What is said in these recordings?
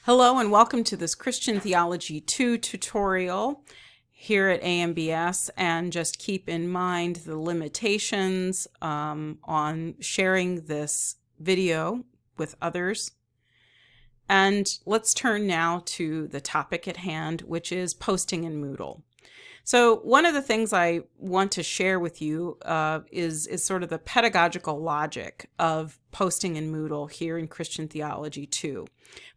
Hello and welcome to this Christian Theology 2 tutorial here at AMBS, and just keep in mind the limitations on sharing this video with others. And let's turn now to the topic at hand, which is posting in Moodle. So one of the things I want to share with you is sort of the pedagogical logic of posting in Moodle here in Christian Theology 2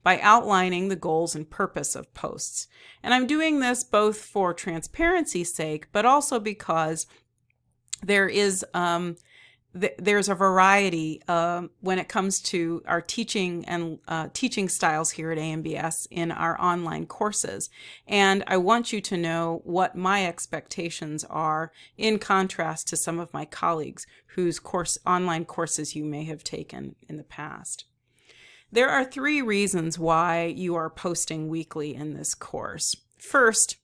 by outlining the goals and purpose of posts. And I'm doing this both for transparency's sake, but also because there is there's a variety when it comes to our teaching and teaching styles here at AMBS in our online courses. And I want you to know what my expectations are in contrast to some of my colleagues whose online courses you may have taken in the past. There are 3 reasons why you are posting weekly in this course. First,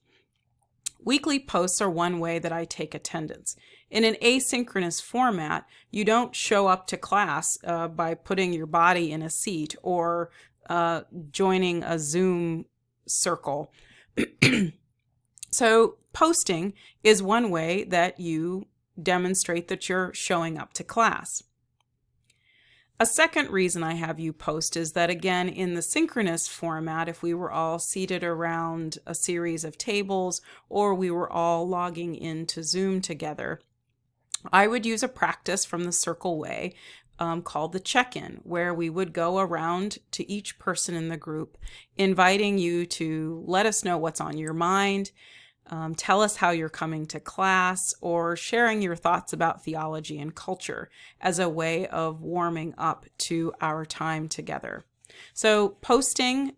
weekly posts are one way that I take attendance. In an asynchronous format, you don't show up to class by putting your body in a seat or joining a Zoom circle. So posting is one way that you demonstrate that you're showing up to class. A second reason I have you post is that, again, in the synchronous format, if we were all seated around a series of tables or we were all logging into Zoom together, I would use a practice from the Circle Way called the check-in, where we would go around to each person in the group, inviting you to let us know what's on your mind, tell us how you're coming to class, or sharing your thoughts about theology and culture as a way of warming up to our time together. So posting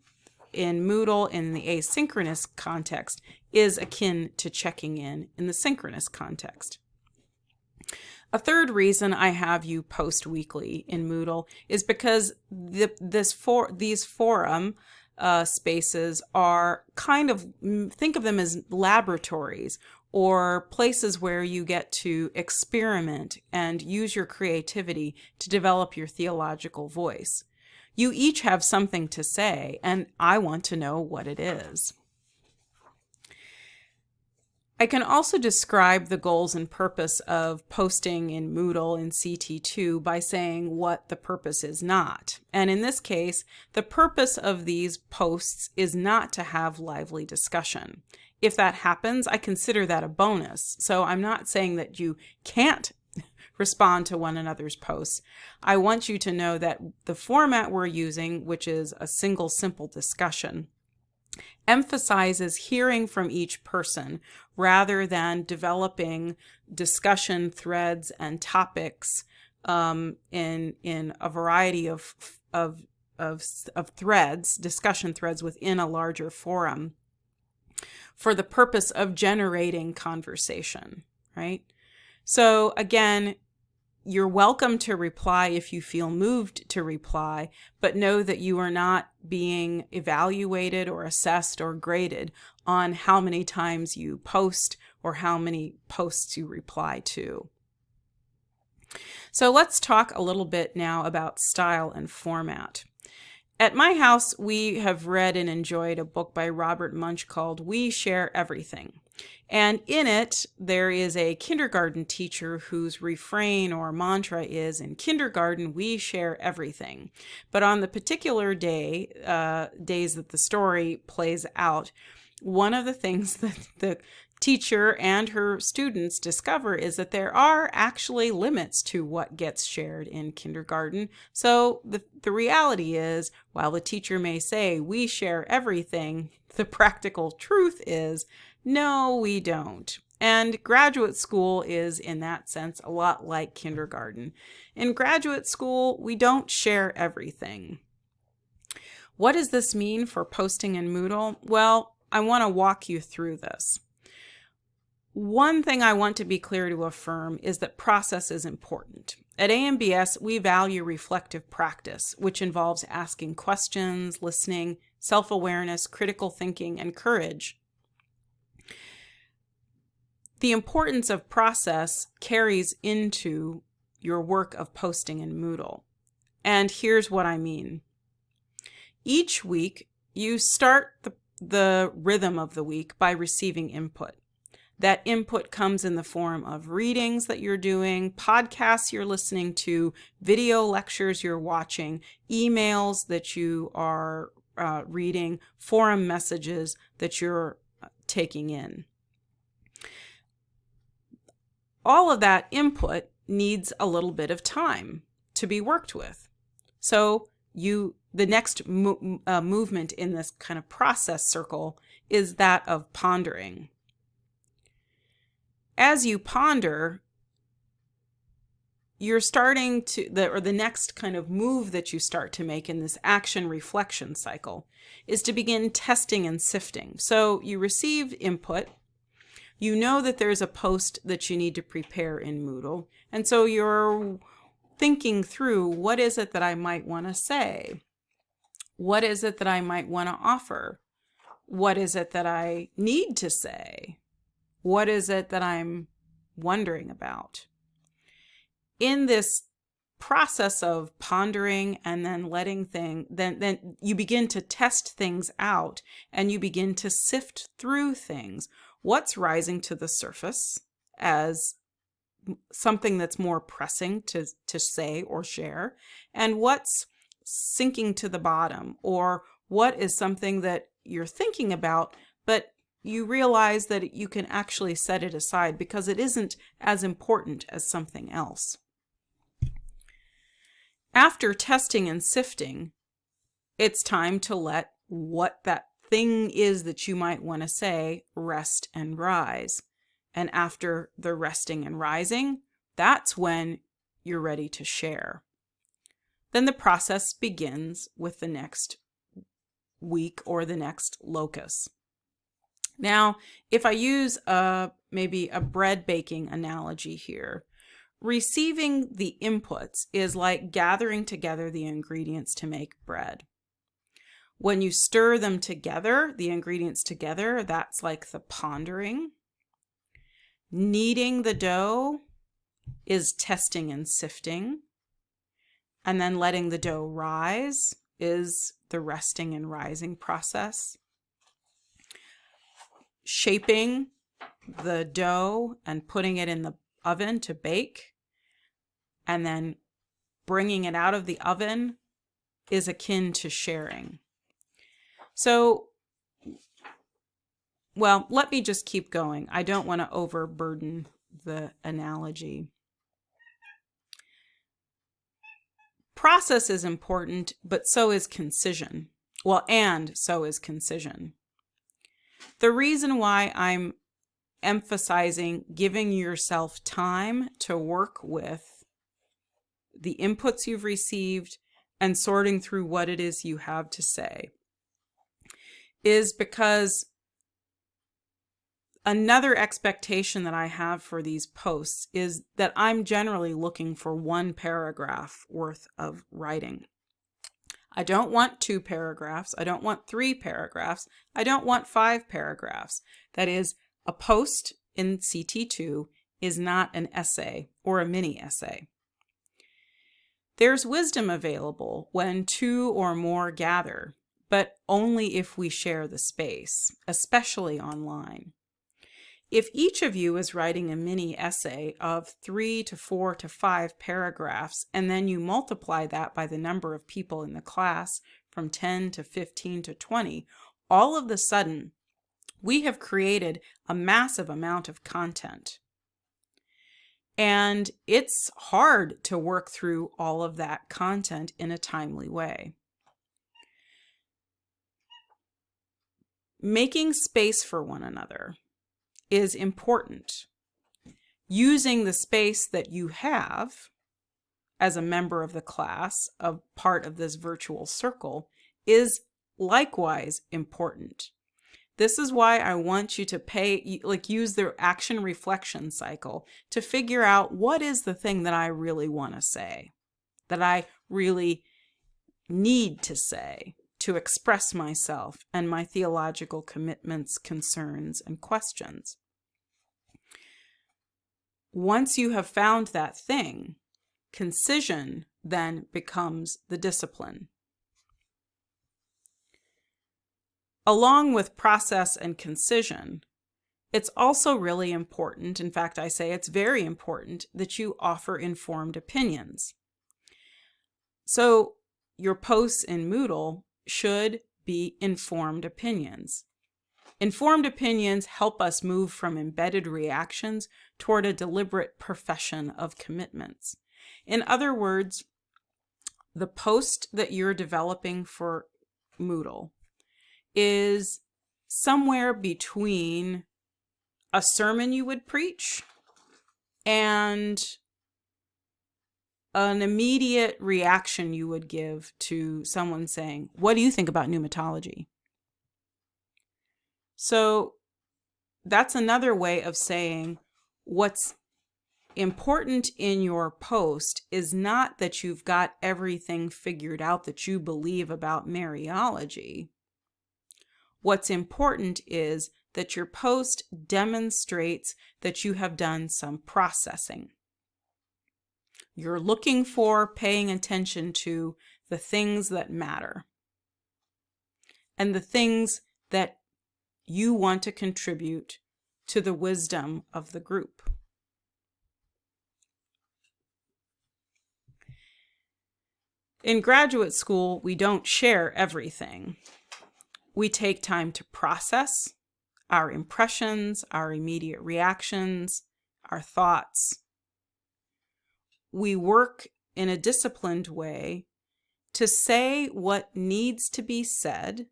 in Moodle in the asynchronous context is akin to checking in the synchronous context. A third reason I have you post weekly in Moodle is because these forum spaces are kind of, think of them as laboratories or places where you get to experiment and use your creativity to develop your theological voice. You each have something to say, and I want to know what it is. I can also describe the goals and purpose of posting in Moodle in CT2 by saying what the purpose is not. And in this case, the purpose of these posts is not to have lively discussion. If that happens, I consider that a bonus. So I'm not saying that you can't respond to one another's posts. I want you to know that the format we're using, which is a single simple discussion, emphasizes hearing from each person rather than developing discussion threads and topics in a variety of threads, discussion threads within a larger forum for the purpose of generating conversation, right? So again, you're welcome to reply if you feel moved to reply, but know that you are not being evaluated or assessed or graded on how many times you post or how many posts you reply to. So let's talk a little bit now about style and format. At my house, we have read and enjoyed a book by Robert Munch called We Share Everything. And in it, there is a kindergarten teacher whose refrain or mantra is, in kindergarten, we share everything. But on the particular days that the story plays out, one of the things that the teacher and her students discover is that there are actually limits to what gets shared in kindergarten. So the reality is, while the teacher may say, we share everything, the practical truth is, no, we don't. And graduate school is, in that sense, a lot like kindergarten. In graduate school, we don't share everything. What does this mean for posting in Moodle? Well, I want to walk you through this. One thing I want to be clear to affirm is that process is important. At AMBS, we value reflective practice, which involves asking questions, listening, self-awareness, critical thinking, and courage. The importance of process carries into your work of posting in Moodle. And here's what I mean. Each week, you start the rhythm of the week by receiving input. That input comes in the form of readings that you're doing, podcasts you're listening to, video lectures you're watching, emails that you are reading, forum messages that you're taking in. All of that input needs a little bit of time to be worked with. So the next movement in this kind of process circle is that of pondering. As you ponder, you're starting to, the next kind of move that you start to make in this action reflection cycle is to begin testing and sifting. So you receive input, you know that there's a post that you need to prepare in Moodle, and so you're thinking through, what is it that I might want to say? What is it that I might want to offer? What is it that I need to say? What is it that I'm wondering about? In this process of pondering and then letting then you begin to test things out and you begin to sift through things. What's rising to the surface as something that's more pressing to say or share, and what's sinking to the bottom, or what is something that you're thinking about, but you realize that you can actually set it aside because it isn't as important as something else. After testing and sifting, it's time to let what that thing is that you might want to say rest and rise. And after the resting and rising, that's when you're ready to share. Then the process begins with the next week or the next locus. Now, if I use maybe a bread baking analogy here, receiving the inputs is like gathering together the ingredients to make bread. When you stir them together, the ingredients together, that's like the pondering. Kneading the dough is testing and sifting. And then letting the dough rise is the resting and rising process. Shaping the dough and putting it in the oven to bake, and then bringing it out of the oven is akin to sharing. So, well, let me just keep going. I don't want to overburden the analogy. Process is important, but so is concision. Well, and so is concision. The reason why I'm emphasizing giving yourself time to work with the inputs you've received and sorting through what it is you have to say is because another expectation that I have for these posts is that I'm generally looking for one paragraph worth of writing. I don't want 2 paragraphs. I don't want 3 paragraphs. I don't want 5 paragraphs. That is, a post in CT2 is not an essay or a mini essay. There's wisdom available when 2 or more gather, but only if we share the space, especially online. If each of you is writing a mini essay of 3 to 4 to 5 paragraphs, and then you multiply that by the number of people in the class from 10 to 15 to 20, all of a sudden, we have created a massive amount of content. And it's hard to work through all of that content in a timely way. Making space for one another is important. Using the space that you have as a member of the class, a part of this virtual circle, is likewise important. This is why I want you to use the action reflection cycle to figure out what is the thing that I really want to say, that I really need to say to express myself and my theological commitments, concerns, and questions. Once you have found that thing, concision then becomes the discipline. Along with process and concision, it's also really important, in fact, I say it's very important, that you offer informed opinions. So your posts in Moodle should be informed opinions. Informed opinions help us move from embedded reactions toward a deliberate profession of commitments. In other words, the post that you're developing for Moodle is somewhere between a sermon you would preach and an immediate reaction you would give to someone saying, "What do you think about pneumatology?" So that's another way of saying what's important in your post is not that you've got everything figured out that you believe about Mariology. What's important is that your post demonstrates that you have done some processing. You're looking for, paying attention to the things that matter and the things that you want to contribute to the wisdom of the group. In graduate school, we don't share everything. We take time to process our impressions, our immediate reactions, our thoughts. We work in a disciplined way to say what needs to be said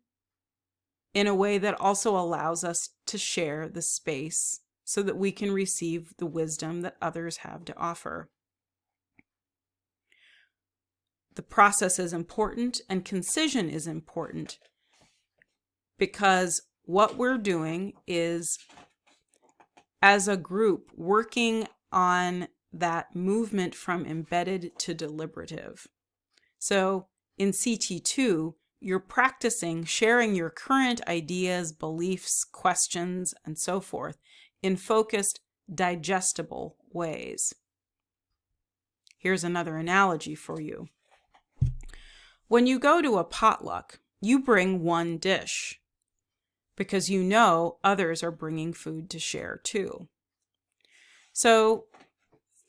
in a way that also allows us to share the space so that we can receive the wisdom that others have to offer. The process is important and concision is important because what we're doing is, as a group, working on that movement from embedded to deliberative. So in CT2, you're practicing sharing your current ideas, beliefs, questions, and so forth in focused, digestible ways. Here's another analogy for you. When you go to a potluck, you bring one dish because you know others are bringing food to share too. So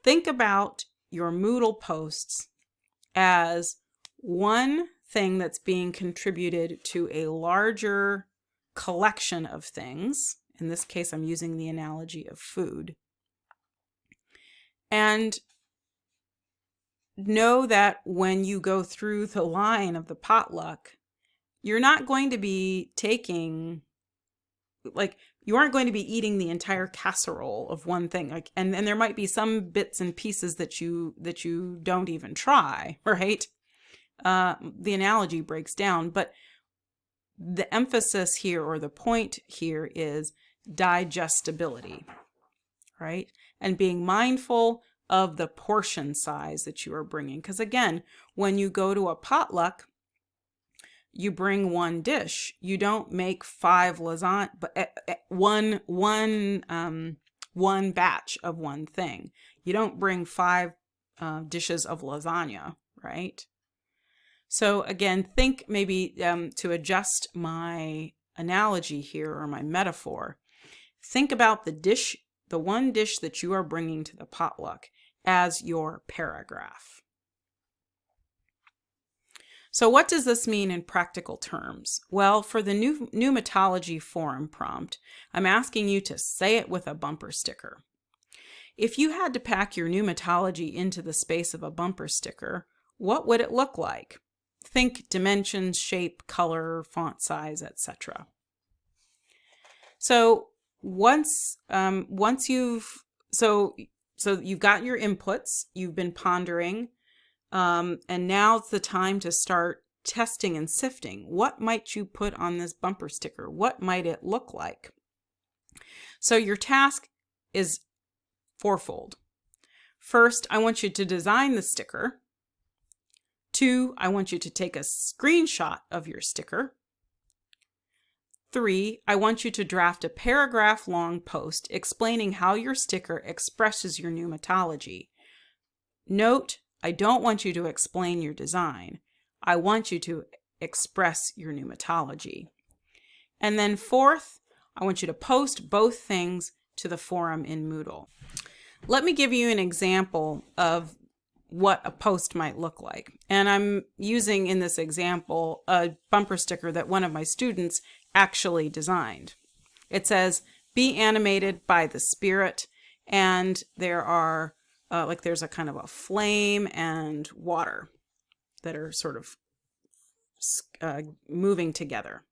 think about your Moodle posts as one thing that's being contributed to a larger collection of things. In this case, I'm using the analogy of food. And know that when you go through the line of the potluck, you're not going to be taking, you aren't going to be eating the entire casserole of one thing. And there might be some bits and pieces that you don't even try, right? The analogy breaks down, but the emphasis here, or the point here, is digestibility, right? And being mindful of the portion size that you are bringing. Because again, when you go to a potluck, you bring one dish. You don't make 5 lasagna, but one batch of one thing. You don't bring 5 dishes of lasagna, right? So again, think maybe to adjust my analogy here, or my metaphor, think about the one dish that you are bringing to the potluck as your paragraph. So what does this mean in practical terms? Well, for the pneumatology forum prompt, I'm asking you to say it with a bumper sticker. If you had to pack your pneumatology into the space of a bumper sticker, what would it look like? Think dimensions, shape, color, font size, etc. So once you've got your inputs, you've been pondering, and now it's the time to start testing and sifting. What might you put on this bumper sticker? What might it look like? So your task is fourfold. First, I want you to design the sticker. 2, I want you to take a screenshot of your sticker. 3, I want you to draft a paragraph-long post explaining how your sticker expresses your pneumatology. Note, I don't want you to explain your design. I want you to express your pneumatology. And then fourth, I want you to post both things to the forum in Moodle. Let me give you an example of what a post might look like. And I'm using in this example a bumper sticker that one of my students actually designed. It says, "Be animated by the Spirit," and there are there's a kind of a flame and water that are sort of moving together.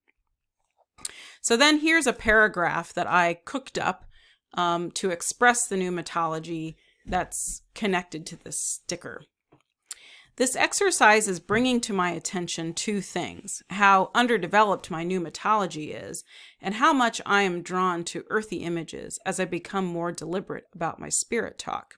So then here's a paragraph that I cooked up to express the pneumatology that's connected to this sticker. This exercise is bringing to my attention two things: how underdeveloped my pneumatology is, and how much I am drawn to earthy images as I become more deliberate about my spirit talk.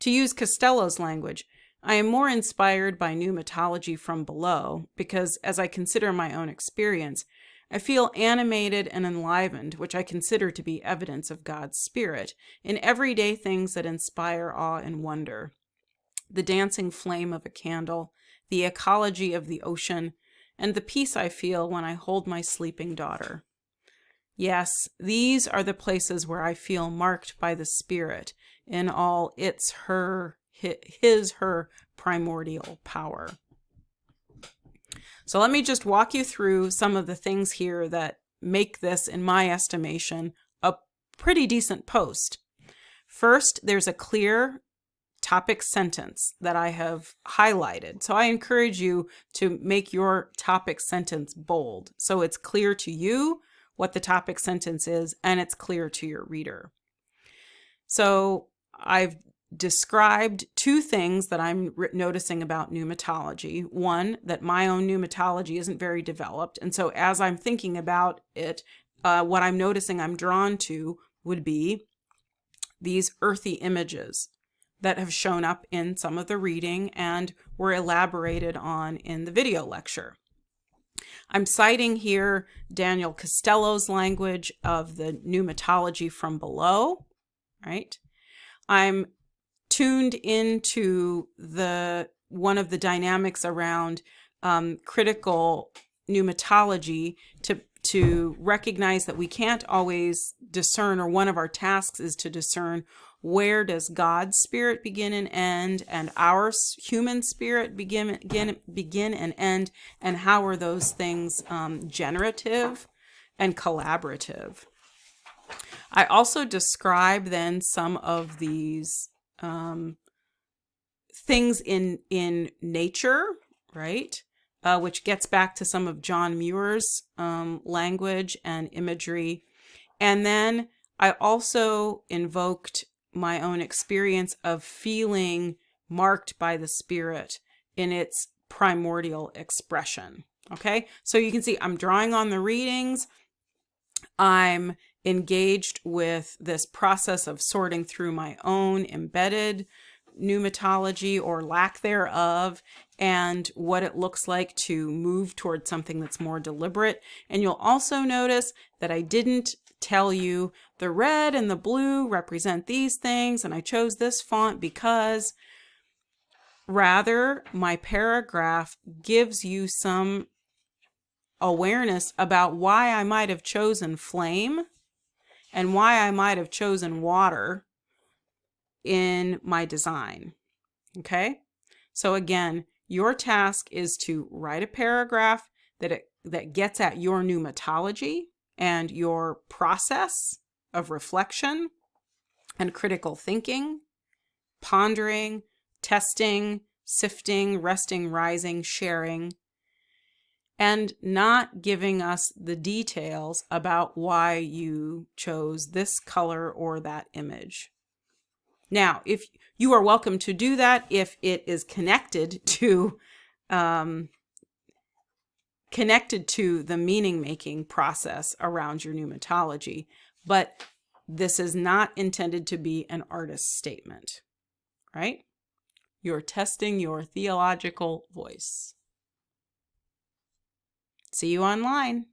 To use Costello's language, I am more inspired by pneumatology from below because, as I consider my own experience, I feel animated and enlivened, which I consider to be evidence of God's Spirit, in everyday things that inspire awe and wonder. The dancing flame of a candle, the ecology of the ocean, and the peace I feel when I hold my sleeping daughter. Yes, these are the places where I feel marked by the Spirit in all its her primordial power. So let me just walk you through some of the things here that make this, in my estimation, a pretty decent post. First, there's a clear topic sentence that I have highlighted. So I encourage you to make your topic sentence bold so it's clear to you what the topic sentence is and it's clear to your reader. So I've described two things that I'm noticing about pneumatology. One, that my own pneumatology isn't very developed. And so as I'm thinking about it, what I'm noticing I'm drawn to would be these earthy images that have shown up in some of the reading and were elaborated on in the video lecture. I'm citing here Daniel Costello's language of the pneumatology from below, right? I'm tuned into one of the dynamics around critical pneumatology to recognize that we can't always discern, or one of our tasks is to discern where does God's Spirit begin and end, and our human spirit begin and end, and how are those things generative and collaborative. I also describe then some of these things in nature, right? Which gets back to some of John Muir's language and imagery. And then I also invoked my own experience of feeling marked by the Spirit in its primordial expression. Okay, so you can see I'm drawing on the readings. I'm engaged with this process of sorting through my own embedded pneumatology or lack thereof, and what it looks like to move towards something that's more deliberate. And you'll also notice that I didn't tell you the red and the blue represent these things, and I chose this font because rather my paragraph gives you some awareness about why I might have chosen flame and why I might have chosen water in my design. Okay? So again, your task is to write a paragraph that gets at your pneumatology and your process of reflection and critical thinking, pondering, testing, sifting, resting, rising, sharing, and not giving us the details about why you chose this color or that image. Now, if you are welcome to do that if it is connected to the meaning-making process around your pneumatology, but this is not intended to be an artist's statement, right? You're testing your theological voice. See you online.